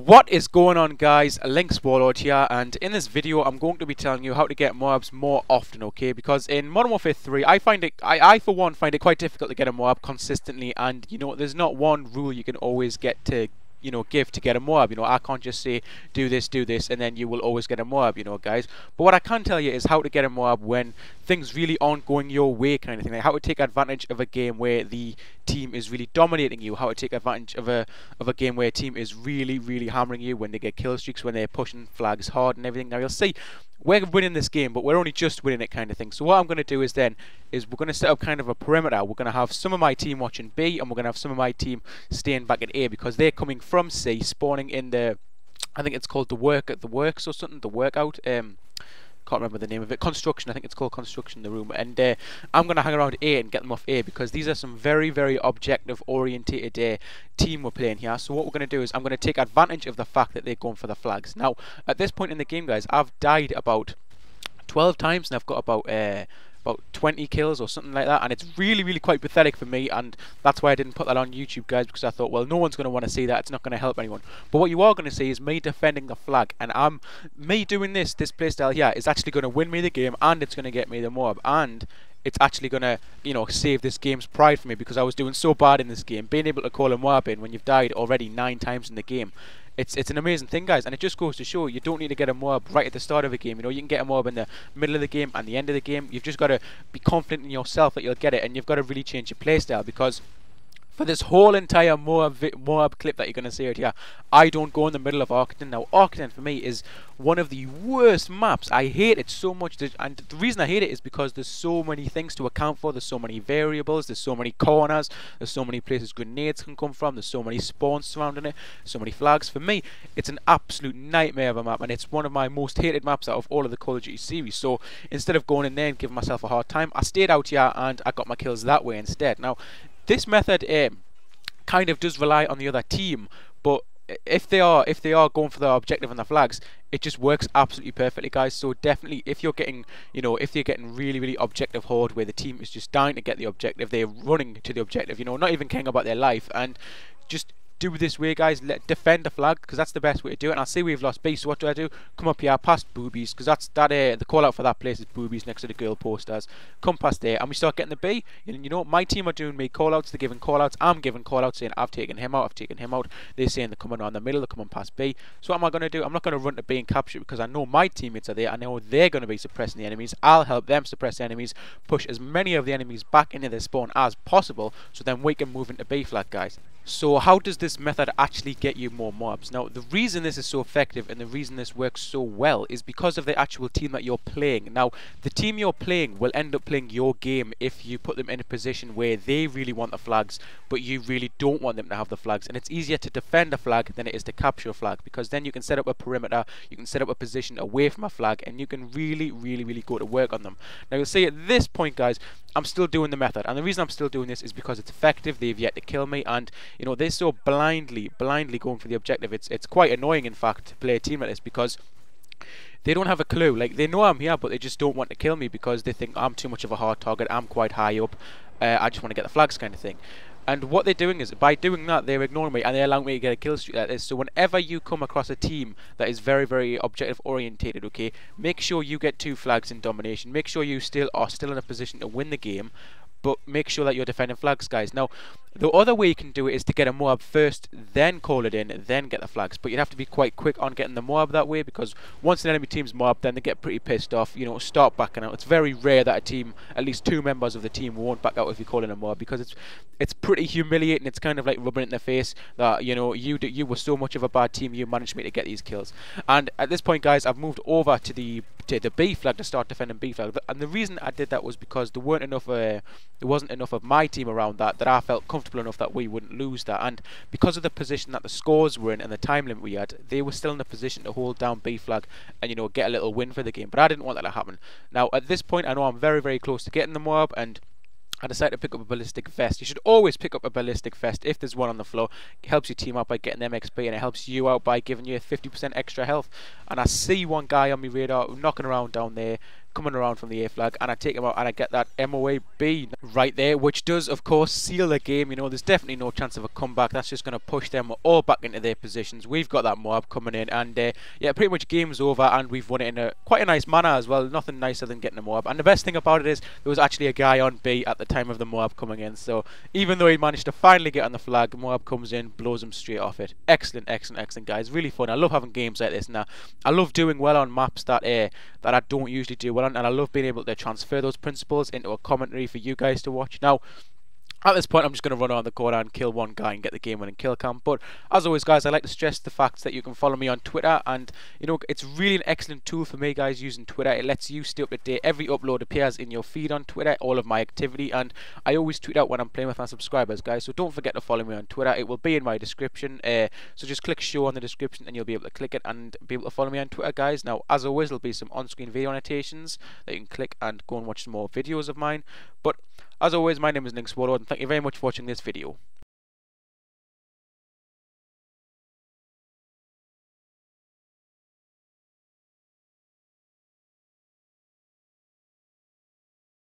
What is going on, guys? LynxWarlord here, and in this video I'm going to be telling you how to get MOABs more often, okay? Because in Modern Warfare 3 I for one find it quite difficult to get a MOAB consistently, and there's not one rule you can always get to give to get a MOAB. I can't just say do this, and then you will always get a MOAB, guys. But what I can tell you is how to get a MOAB when things really aren't going your way, kind of thing. Like how to take advantage of a game where the team is really dominating you, how to take advantage of a game where a team is really hammering you, when they get kill streaks, when they're pushing flags hard and everything. Now you'll see we're winning this game, but we're only just winning it, kind of thing. So what I'm going to do is we're going to set up kind of a perimeter. We're going to have some of my team watching B, and we're going to have some of my team staying back at A, because they're coming from C, spawning in the, I think it's called the works or something, the workout. Can't remember the name of it. Construction, I think it's called construction, the room. And I'm going to hang around A and get them off A, because these are some very objective orientated team we're playing here. So what we're going to do is I'm going to take advantage of the fact that they're going for the flags. Now, at this point in the game, guys, I've died about 12 times, and I've got about 20 kills or something like that, and it's really quite pathetic for me, and that's why I didn't put that on YouTube, guys, because I thought, well, no one's going to want to see that. It's not going to help anyone. But what you are going to see is me defending the flag, and me doing this playstyle here is actually going to win me the game, and it's going to get me the MOAB, and it's actually going to, save this game's pride for me, because I was doing so bad in this game. Being able to call a MOAB in when you've died already 9 times in the game, it's an amazing thing, guys, and it just goes to show you don't need to get a MOAB right at the start of a game. You can get a MOAB in the middle of the game and the end of the game. You've just got to be confident in yourself that you'll get it, and you've got to really change your playstyle, because for this whole entire MOAB clip that you're going to see out here, I don't go in the middle of Arcton. Now, Arcton for me is one of the worst maps. I hate it so much, and the reason I hate it is because there's so many things to account for. There's so many variables, there's so many corners, there's so many places grenades can come from, there's so many spawns surrounding it, so many flags. For me, it's an absolute nightmare of a map, and it's one of my most hated maps out of all of the Call of Duty series. So instead of going in there and giving myself a hard time, I stayed out here and I got my kills that way instead. Now, this method kind of does rely on the other team, but if they are going for the objective on the flags, it just works absolutely perfectly, guys. So definitely, if you're getting really objective hard, where the team is just dying to get the objective, they're running to the objective, not even caring about their life, and just do it this way, guys. Defend the flag, because that's the best way to do it. And I see we've lost B, so what do? Come up here past Boobies, because the call out for that place is Boobies next to the girl posters. Come past there, and we start getting the B. My team are doing me call outs, they're giving call outs, I'm giving call outs saying I've taken him out. They're saying they're coming around the middle, they're coming past B. So what am I going to do? I'm not going to run to B and capture it, because I know my teammates are there. I know they're going to be suppressing the enemies. I'll help them suppress the enemies, push as many of the enemies back into their spawn as possible, so then we can move into B flag, guys. So how does this method actually get you more MOABs? Now, the reason this is so effective and the reason this works so well is because of the actual team that you're playing. Now, the team you're playing will end up playing your game if you put them in a position where they really want the flags, but you really don't want them to have the flags. And it's easier to defend a flag than it is to capture a flag, because then you can set up a perimeter, you can set up a position away from a flag, and you can really go to work on them. Now, you'll see at this point, guys, I'm still doing the method, and the reason I'm still doing this is because it's effective. They've yet to kill me, and they're so blindly going for the objective. It's quite annoying, in fact, to play a team like this, because they don't have a clue. Like, they know I'm here, but they just don't want to kill me, because they think I'm too much of a hard target, I'm quite high up, I just want to get the flags, kind of thing. And what they're doing is, by doing that, they're ignoring me, and they're allowing me to get a kill streak like this. So whenever you come across a team that is very objective orientated, okay, make sure you get 2 flags in domination. Make sure you are still in a position to win the game, but make sure that you're defending flags, guys. Now, the other way you can do it is to get a MOAB first, then call it in, then get the flags. But you'd have to be quite quick on getting the MOAB that way, because once an enemy team's MOAB, then they get pretty pissed off, start backing out. It's very rare that a team, at least 2 members of the team, won't back out if you call in a MOAB, because it's pretty humiliating. It's kind of like rubbing it in their face that, you were so much of a bad team, you managed me to get these kills. And at this point, guys, I've moved over to the B flag to start defending B flag. And the reason I did that was because there wasn't enough of my team around that I felt comfortable enough that we wouldn't lose that. And because of the position that the scores were in and the time limit we had, they were still in a position to hold down B flag and get a little win for the game. But I didn't want that to happen. Now, at this point, I know I'm very close to getting the MOAB, and I decided to pick up a ballistic vest. You should always pick up a ballistic vest if there's one on the floor. It helps your team out by getting them XP, and it helps you out by giving you 50% extra health. And I see one guy on my radar knocking around down there. coming around from the A flag, and I take him out and I get that M.O.A.B right there, which does of course seal the game. You know, there's definitely no chance of a comeback. That's just going to push them all back into their positions. We've got that M.O.A.B coming in, and yeah, pretty much game's over, and we've won it in quite a nice manner as well. Nothing nicer than getting a M.O.A.B. And the best thing about it is there was actually a guy on B at the time of the M.O.A.B coming in, so even though he managed to finally get on the flag, M.O.A.B comes in, blows him straight off it. Excellent, excellent, excellent, guys. Really fun. I love having games like this. Now, I love doing well on maps that I don't usually do well on, and I love being able to transfer those principles into a commentary for you guys to watch. Now, at this point, I'm just going to run around the corner and kill one guy and get the game-winning kill cam. But as always, guys, I like to stress the fact that you can follow me on Twitter, and you know, it's really an excellent tool for me, guys, using Twitter. It lets you stay up to date. Every upload appears in your feed on Twitter, all of my activity, and I always tweet out when I'm playing with my subscribers, guys. So don't forget to follow me on Twitter. It will be in my description. So just click show on the description, and you'll be able to click it and be able to follow me on Twitter, guys. Now, as always, there'll be some on-screen video annotations that you can click and go and watch some more videos of mine. But as always, my name is LynxWarlord, and thank you very much for watching this video.